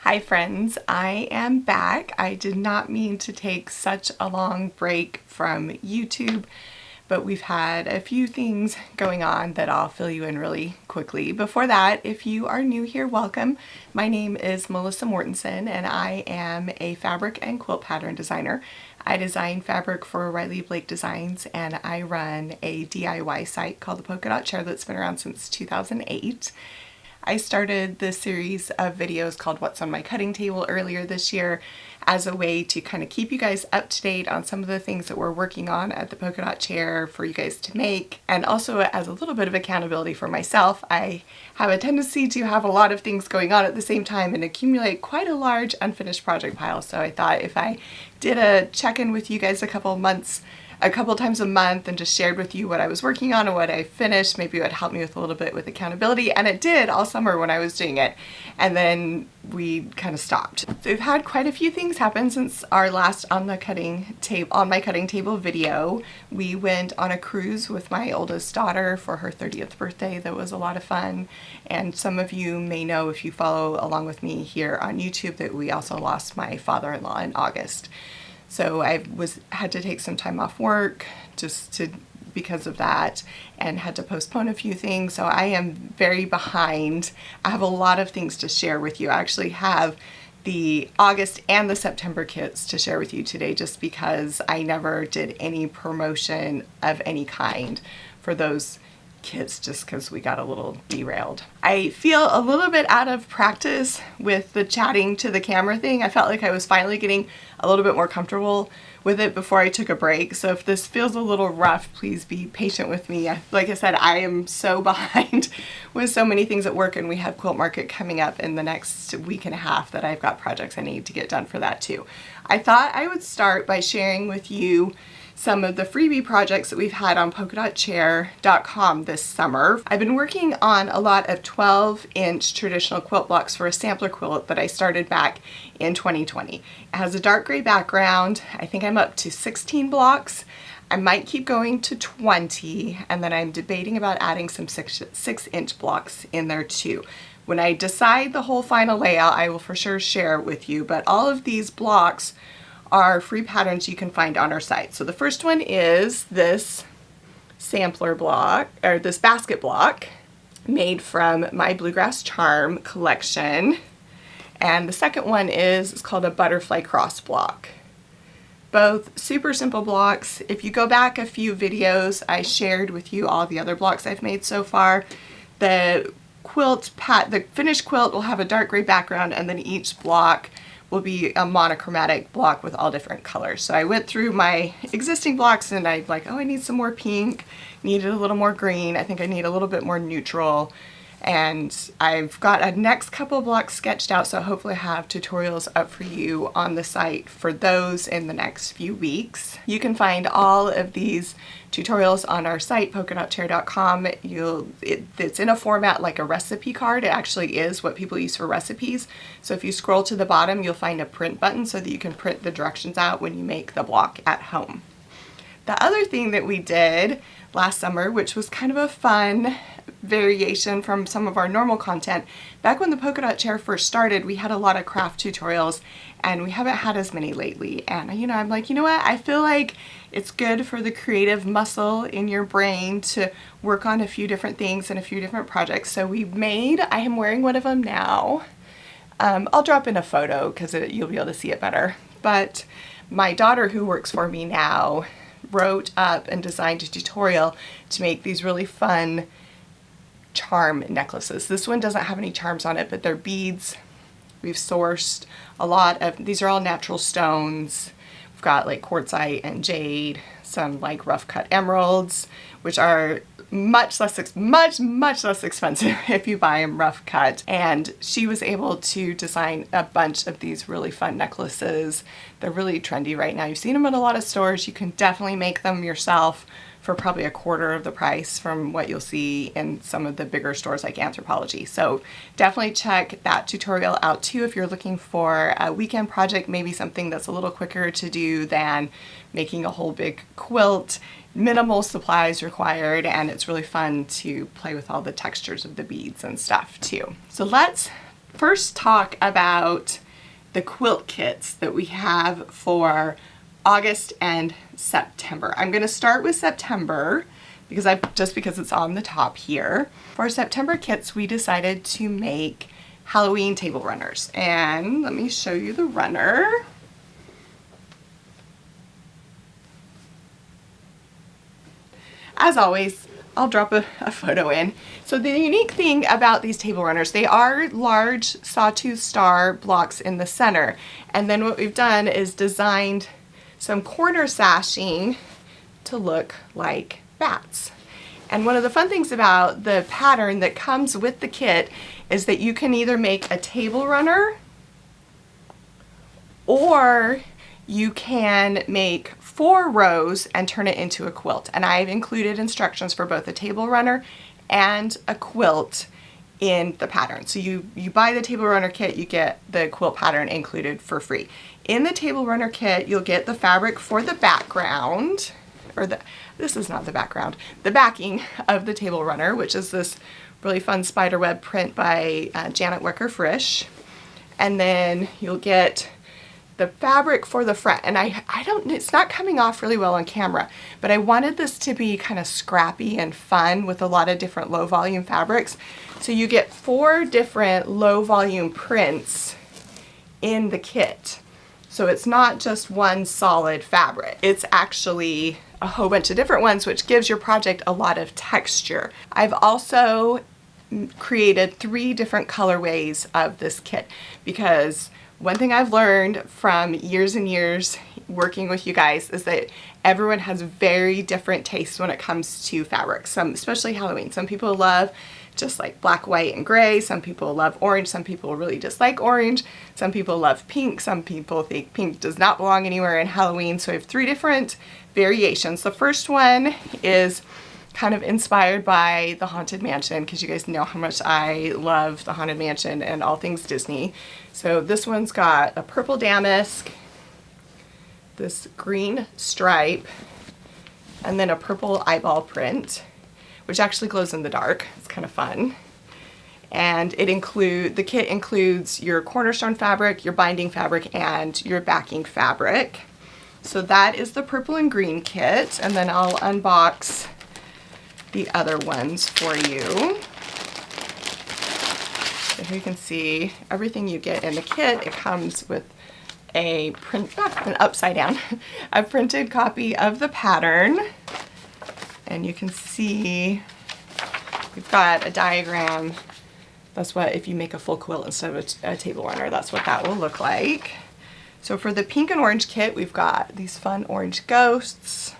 Hi friends, I am back. I did not mean to take such a long break from YouTube, but we've had a few things going on that I'll fill you in really quickly. Before that, if you are new here, welcome. My name is Melissa Mortensen and I am a fabric and quilt pattern designer. I design fabric for Riley Blake Designs and I run a DIY site called the Polka Chair that's been around since 2008. I started this series of videos called What's on My Cutting Table earlier this year as a way to kind of keep you guys up to date on some of the things that we're working on at the Polka Chair for you guys to make, and also as a little bit of accountability for myself. I have a tendency to have a lot of things going on at the same time and accumulate quite a large unfinished project pile, so I thought if I did a check-in with you guys a couple times a month and just shared with you what I was working on and what I finished, maybe it would help me with a little bit with accountability, and it did all summer when I was doing it, and then we kind of stopped. So we've had quite a few things happen since our last on my cutting table video. We went on a cruise with my oldest daughter for her 30th birthday. That was a lot of fun, and some of you may know if you follow along with me here on YouTube that we also lost my father-in-law in August. So I had to take some time off work because of that, and had to postpone a few things. So I am very behind. I have a lot of things to share with you. I actually have the August and the September kits to share with you today, just because I never did any promotion of any kind for those kits, just because we got a little derailed. I feel a little bit out of practice with the chatting to the camera thing. I felt like I was finally getting a little bit more comfortable with it before I took a break. So if this feels a little rough, please be patient with me. Like I said, I am so behind with so many things at work, and we have Quilt Market coming up in the next week and a half that I've got projects I need to get done for that too. I thought I would start by sharing with you some of the freebie projects that we've had on polka.chair.com this summer. I've been working on a lot of 12-inch traditional quilt blocks for a sampler quilt that I started back in 2020. It has a dark gray background. I think I'm up to 16 blocks. I might keep going to 20, and then I'm debating about adding some 6-inch blocks in there too. When I decide the whole final layout, I will for sure share it with you, but all of these blocks are free patterns you can find on our site. So the first one is this sampler block, or this basket block, made from my Bluegrass Charm collection. And the second one is called a butterfly cross block. Both super simple blocks. If you go back a few videos, I shared with you all the other blocks I've made so far. The finished quilt will have a dark gray background, and then each block will be a monochromatic block with all different colors. So I went through my existing blocks and I'm like, oh, I need some more pink, needed a little more green, I think I need a little bit more neutral. And I've got a next couple blocks sketched out, so hopefully I have tutorials up for you on the site for those in the next few weeks. You can find all of these tutorials on our site, polka.chair.com. It's in a format like a recipe card. It actually is what people use for recipes. So if you scroll to the bottom, you'll find a print button so that you can print the directions out when you make the block at home. The other thing that we did last summer, which was kind of a fun variation from some of our normal content, back when the Polka Chair first started, we had a lot of craft tutorials, and we haven't had as many lately. And I'm like, you know what? I feel like it's good for the creative muscle in your brain to work on a few different things and a few different projects. So I am wearing one of them now. I'll drop in a photo because you'll be able to see it better. But my daughter, who works for me now, wrote up and designed a tutorial to make these really fun charm necklaces. This one doesn't have any charms on it, but they're beads. We've sourced a lot of, these are all natural stones. We've got like quartzite and jade, some like rough cut emeralds, which are much less expensive if you buy them rough cut. And she was able to design a bunch of these really fun necklaces. They're really trendy right now. You've seen them in a lot of stores. You can definitely make them yourself for probably a quarter of the price from what you'll see in some of the bigger stores like Anthropologie. So definitely check that tutorial out too if you're looking for a weekend project, maybe something that's a little quicker to do than making a whole big quilt. Minimal supplies required, and it's really fun to play with all the textures of the beads and stuff too. So let's first talk about the quilt kits that we have for August and September. I'm going to start with September because because it's on the top here. For September kits, we decided to make Halloween table runners, and let me show you the runner. As always, I'll drop a photo in. So the unique thing about these table runners, they are large sawtooth star blocks in the center. And then what we've done is designed some corner sashing to look like bats. And one of the fun things about the pattern that comes with the kit is that you can either make a table runner or you can make 4 rows and turn it into a quilt. And I've included instructions for both a table runner and a quilt in the pattern. So you buy the table runner kit, you get the quilt pattern included for free. In the table runner kit, you'll get the fabric for the background, or this is not the background, the backing of the table runner, which is this really fun spiderweb print by Janet Wecker-Frisch. And then you'll get the fabric for the front, and it's not coming off really well on camera, but I wanted this to be kind of scrappy and fun with a lot of different low volume fabrics. So you get 4 different low volume prints in the kit. So it's not just one solid fabric. It's actually a whole bunch of different ones, which gives your project a lot of texture. I've also created 3 different colorways of this kit because one thing I've learned from years and years working with you guys is that everyone has very different tastes when it comes to fabric. Especially Halloween. Some people love just like black, white, and gray. Some people love orange. Some people really dislike orange. Some people love pink. Some people think pink does not belong anywhere in Halloween. So I have 3 different variations. The first one is kind of inspired by the Haunted Mansion, because you guys know how much I love the Haunted Mansion and all things Disney. So this one's got a purple damask, this green stripe, and then a purple eyeball print, which actually glows in the dark. It's kind of fun. And the kit includes your cornerstone fabric, your binding fabric, and your backing fabric. So that is the purple and green kit, and then I'll unbox the other ones for you. So here you can see everything you get in the kit. It comes with an upside down, a printed copy of the pattern. And you can see we've got a diagram. That's what, if you make a full quilt instead of a table runner, that's what that will look like. So for the pink and orange kit, we've got these fun orange ghosts,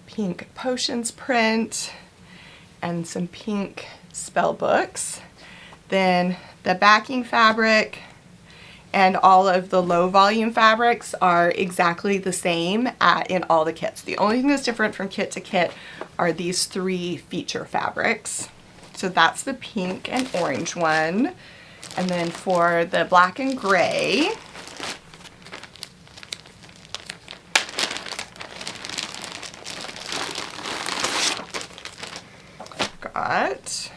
pink potions print, and some pink spell books. Then the backing fabric and all of the low volume fabrics are exactly the same in all the kits. The only thing that's different from kit to kit are these 3 feature fabrics. So that's the pink and orange one. And then for the black and gray, got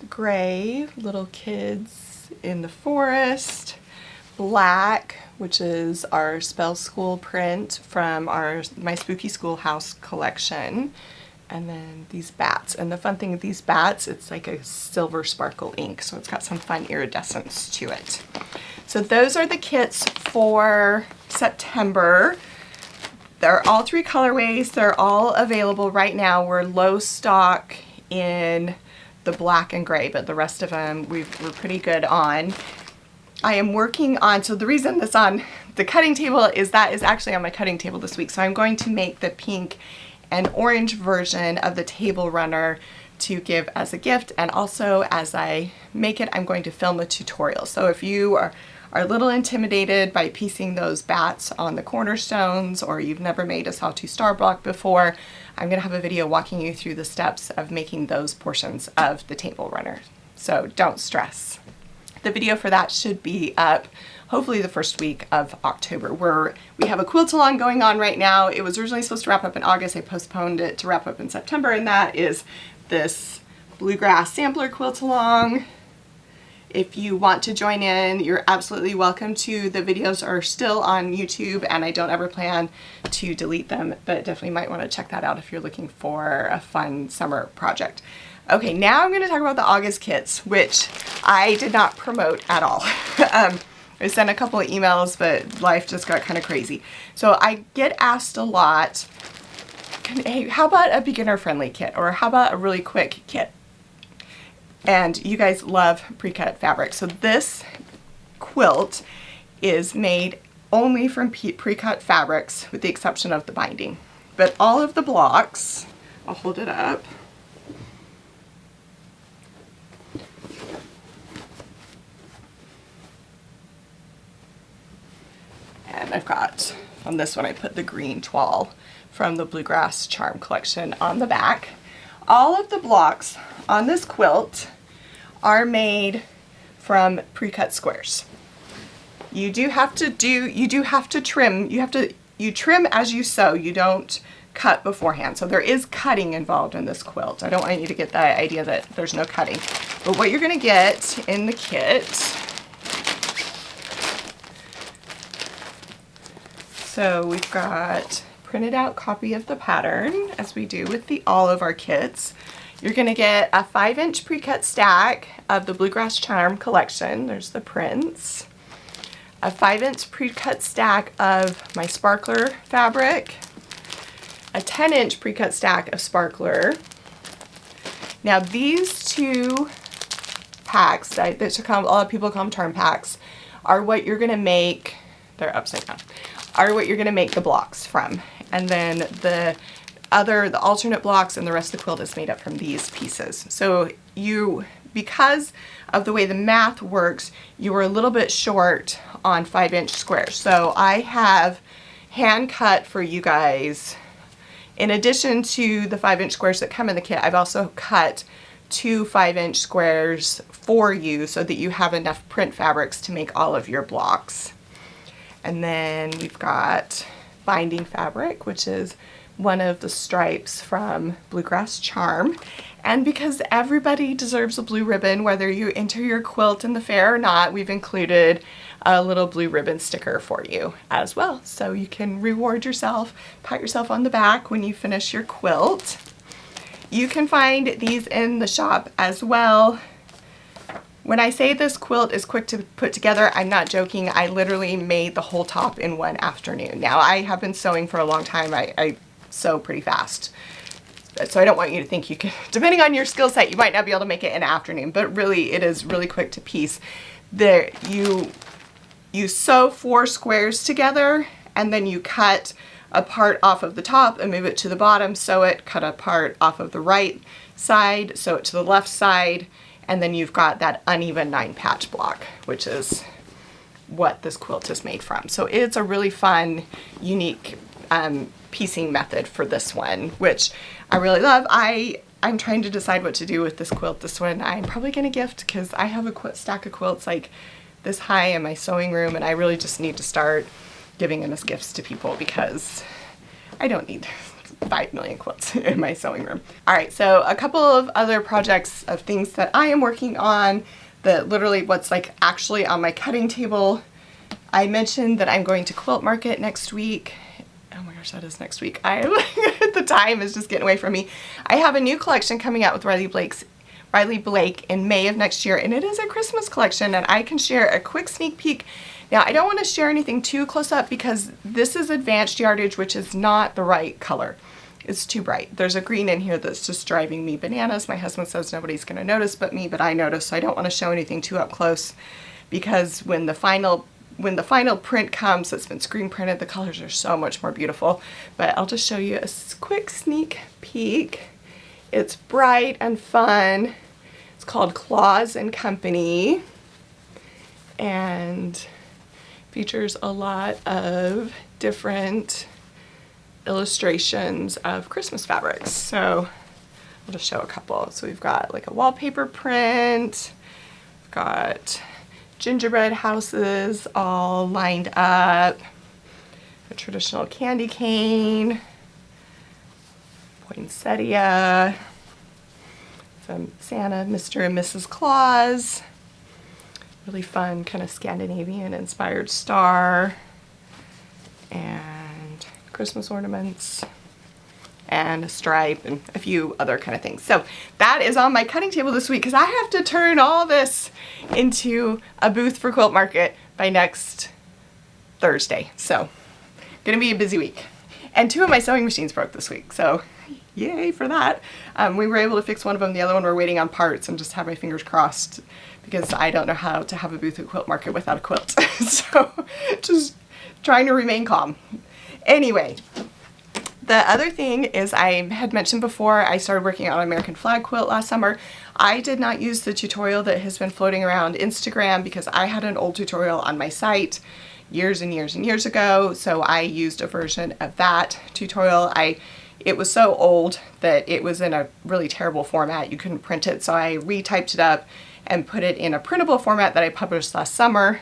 the gray, little kids in the forest, black, which is our Spell School print from my Spooky Schoolhouse collection, and then these bats. And the fun thing with these bats, it's like a silver sparkle ink, so it's got some fun iridescence to it. So those are the kits for September. They're all 3 colorways. They're all available right now. We're low stock in the black and gray, but the rest of them we're pretty good on. I am working on, so the reason that's on the cutting table is that is actually on my cutting table this week. So I'm going to make the pink and orange version of the table runner to give as a gift, and also as I make it, I'm going to film a tutorial. So if you are a little intimidated by piecing those bats on the cornerstones, or you've never made a sawtooth star block before, I'm going to have a video walking you through the steps of making those portions of the table runner. So don't stress. The video for that should be up hopefully the first week of October. We have a quilt-along going on right now. It was originally supposed to wrap up in August. I postponed it to wrap up in September, and that is this bluegrass sampler quilt along. If you want to join in, you're absolutely welcome to. The videos are still on YouTube and I don't ever plan to delete them, but definitely might want to check that out if you're looking for a fun summer project. Okay, now I'm going to talk about the August kits, which I did not promote at all. I sent a couple of emails, but life just got kind of crazy. So I get asked a lot, hey, how about a beginner-friendly kit? Or how about a really quick kit? And you guys love pre-cut fabric. So this quilt is made only from pre-cut fabrics with the exception of the binding. But all of the blocks, I'll hold it up. And I've got, on this one I put the green toile from the Bluegrass Charm collection on the back. All of the blocks on this quilt are made from pre-cut squares. You have to trim, you trim as you sew, you don't cut beforehand. So there is cutting involved in this quilt. I don't want you to get the idea that there's no cutting. But what you're gonna get in the kit, so we've got printed out copy of the pattern, as we do with all of our kits. You're gonna get a 5-inch pre-cut stack of the Bluegrass Charm collection. There's the prints. A 5-inch pre-cut stack of my sparkler fabric. A 10-inch pre-cut stack of sparkler. Now these two packs, a lot of people call them charm packs, are what you're gonna make, they're upside down, are what you're gonna make the blocks from. And then the alternate blocks and the rest of the quilt is made up from these pieces. So because of the way the math works, you were a little bit short on 5-inch squares. So I have hand cut for you guys. In addition to the 5-inch squares that come in the kit, I've also cut 2 5-inch squares for you so that you have enough print fabrics to make all of your blocks. And then we've got binding fabric, which is one of the stripes from Bluegrass Charm. And because everybody deserves a blue ribbon, whether you enter your quilt in the fair or not, we've included a little blue ribbon sticker for you as well. So you can reward yourself, pat yourself on the back when you finish your quilt. You can find these in the shop as well. When I say this quilt is quick to put together, I'm not joking. I literally made the whole top in one afternoon. Now I have been sewing for a long time. I sew pretty fast. So I don't want you to think you can, depending on your skill set, you might not be able to make it in an afternoon, but really it is really quick to piece. There, you sew 4 squares together and then you cut a part off of the top and move it to the bottom, sew it, cut a part off of the right side, sew it to the left side, and then you've got that uneven 9-patch block, which is what this quilt is made from. So it's a really fun, unique piecing method for this one, which I really love. I'm trying to decide what to do with this quilt. This one I'm probably going to gift because I have a stack of quilts like this high in my sewing room, and I really just need to start giving them as gifts to people because I don't need 5 million quilts in my sewing room. All right, so a couple of other projects of things that I am working on, that literally what's like actually on my cutting table. I mentioned that I'm going to Quilt Market next week. Oh my gosh, that is next week. The time is just getting away from me. I have a new collection coming out with Riley Blake in May of next year, and it is a Christmas collection, and I can share a quick sneak peek. Now, I don't want to share anything too close up because this is advanced yardage, which is not the right color. It's too bright. There's a green in here that's just driving me bananas. My husband says nobody's going to notice but me, but I notice, so I don't want to show anything too up close because when the final print comes that's been screen printed, the colors are so much more beautiful. But I'll just show you a quick sneak peek. It's bright and fun. It's called Claus and Company and features a lot of different illustrations of Christmas fabrics. So I'll just show a couple. So we've got like a wallpaper print, we've got gingerbread houses all lined up, a traditional candy cane, poinsettia, some Santa, Mr. and Mrs. Claus. Really fun, kind of Scandinavian inspired star. And Christmas ornaments. And a stripe and a few other kind of things. So that is on my cutting table this week because I have to turn all this into a booth for Quilt Market by next Thursday. So gonna be a busy week. And 2 of my sewing machines broke this week, so yay for that. We were able to fix one of them. The other one we're waiting on parts and just have my fingers crossed because I don't know how to have a booth at Quilt Market without a quilt. So just trying to remain calm. Anyway, the other thing is I had mentioned before I started working on an American flag quilt last summer. I did not use the tutorial that has been floating around Instagram because I had an old tutorial on my site years and years and years ago, so I used a version of that tutorial. It was so old that it was in a really terrible format. You couldn't print it, so I retyped it up and put it in a printable format that I published last summer,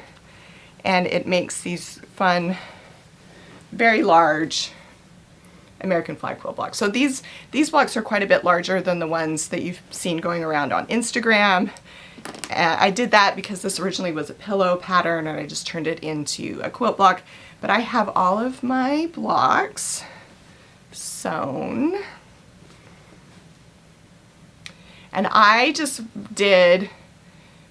and it makes these fun, very large American flag quilt blocks. So these blocks are quite a bit larger than the ones that you've seen going around on Instagram. I did that because this originally was a pillow pattern and I just turned it into a quilt block. But I have all of my blocks sewn. And I just did,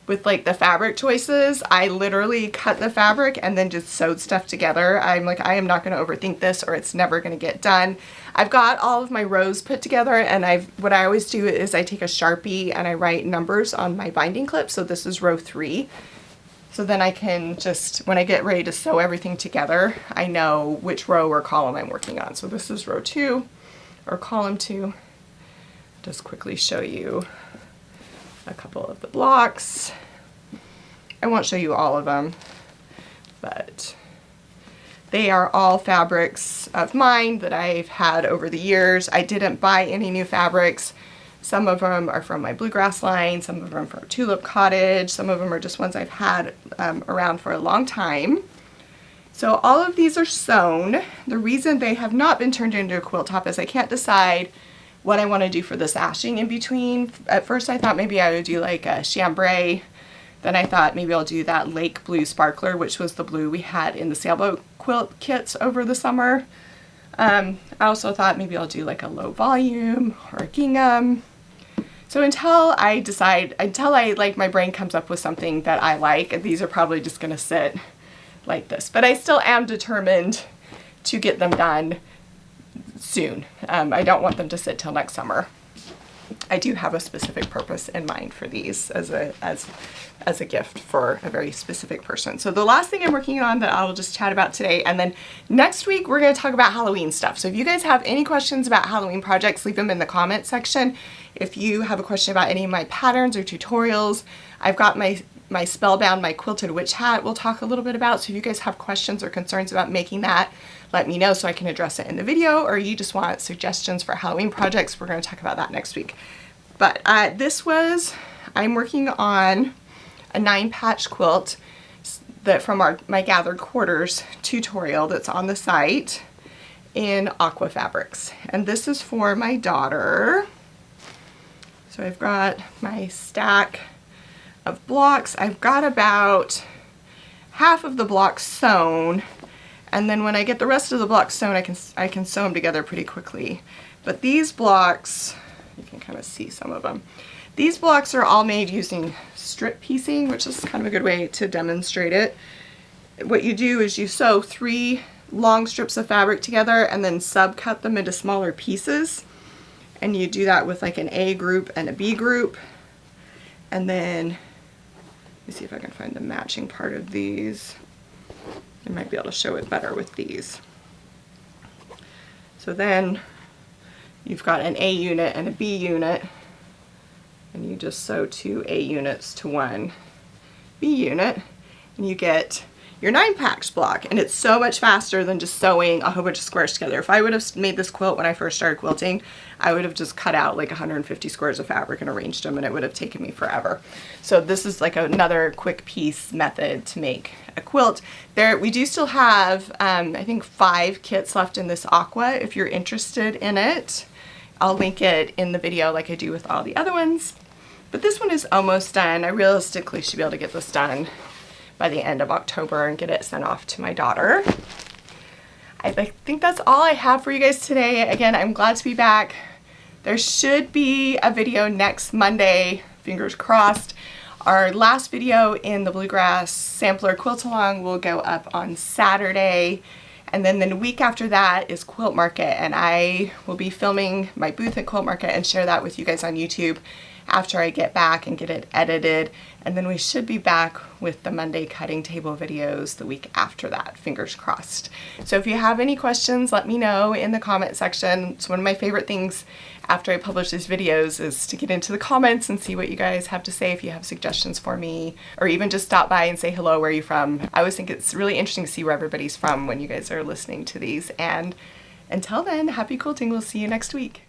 with like the fabric choices, I literally cut the fabric and then just sewed stuff together. I'm like, I am not going to overthink this or it's never going to get done. I've got all of my rows put together, and what I always do is I take a Sharpie and I write numbers on my binding clip. So this is row 3. So then I can just, when I get ready to sew everything together, I know which row or column I'm working on. So this is row 2 or column 2. Just quickly show you a couple of the blocks. I won't show you all of them, but they are all fabrics of mine that I've had over the years. I didn't buy any new fabrics. Some of them are from my bluegrass line, some of them from Tulip Cottage, some of them are just ones I've had around for a long time. So all of these are sewn. The reason they have not been turned into a quilt top is I can't decide what I want to do for the sashing in between. At first I thought maybe I would do like a chambray. Then I thought maybe I'll do that lake blue sparkler, which was the blue we had in the sailboat quilt kits over the summer. I also thought maybe I'll do like a low volume or a gingham. So until I like my brain comes up with something that I like, these are probably just gonna sit like this. But I still am determined to get them done soon. I don't want them to sit till next summer. I do have a specific purpose in mind for these as a gift for a very specific person. So the last thing I'm working on that I'll just chat about today, and then next week we're going to talk about Halloween stuff. So if you guys have any questions about Halloween projects, leave them in the comment section. If you have a question about any of my patterns or tutorials, I've got my Spellbound, my quilted witch hat we'll talk a little bit about. So if you guys have questions or concerns about making that, let me know so I can address it in the video, or you just want suggestions for Halloween projects, we're going to talk about that next week. But I'm working on a 9-patch quilt that from my Gathered Quarters tutorial that's on the site in aqua fabrics. And this is for my daughter. So I've got my stack of blocks. I've got about half of the blocks sewn, and then when I get the rest of the blocks sewn, I can sew them together pretty quickly. But these blocks, you can kind of see some of them. These blocks are all made using strip piecing, which is kind of a good way to demonstrate it. What you do is you sew 3 long strips of fabric together and then subcut them into smaller pieces. And you do that with like an A group and a B group. And then, let me see if I can find the matching part of these. I might be able to show it better with these. So then you've got an A unit and a B unit, and you just sew 2 A units to 1 B unit, and you get your 9-patch block. And it's so much faster than just sewing a whole bunch of squares together. If I would have made this quilt when I first started quilting, I would have just cut out like 150 squares of fabric and arranged them, and it would have taken me forever. So this is like another quick piece method to make a quilt. We do still have, I think 5 kits left in this aqua if you're interested in it. I'll link it in the video like I do with all the other ones. But this one is almost done. I realistically should be able to get this done by the end of October and get it sent off to my daughter. I think that's all I have for you guys today. Again, I'm glad to be back. There should be a video next Monday, fingers crossed. Our last video in the Bluegrass Sampler Quilt Along will go up on Saturday. And then the week after that is Quilt Market, and I will be filming my booth at Quilt Market and share that with you guys on YouTube after I get back and get it edited. And then we should be back with the Monday cutting table videos the week after that, fingers crossed. So if you have any questions, let me know in the comment section. It's one of my favorite things after I publish these videos is to get into the comments and see what you guys have to say, if you have suggestions for me, or even just stop by and say hello, where are you from? I always think it's really interesting to see where everybody's from when you guys are listening to these. And until then, happy quilting. We'll see you next week.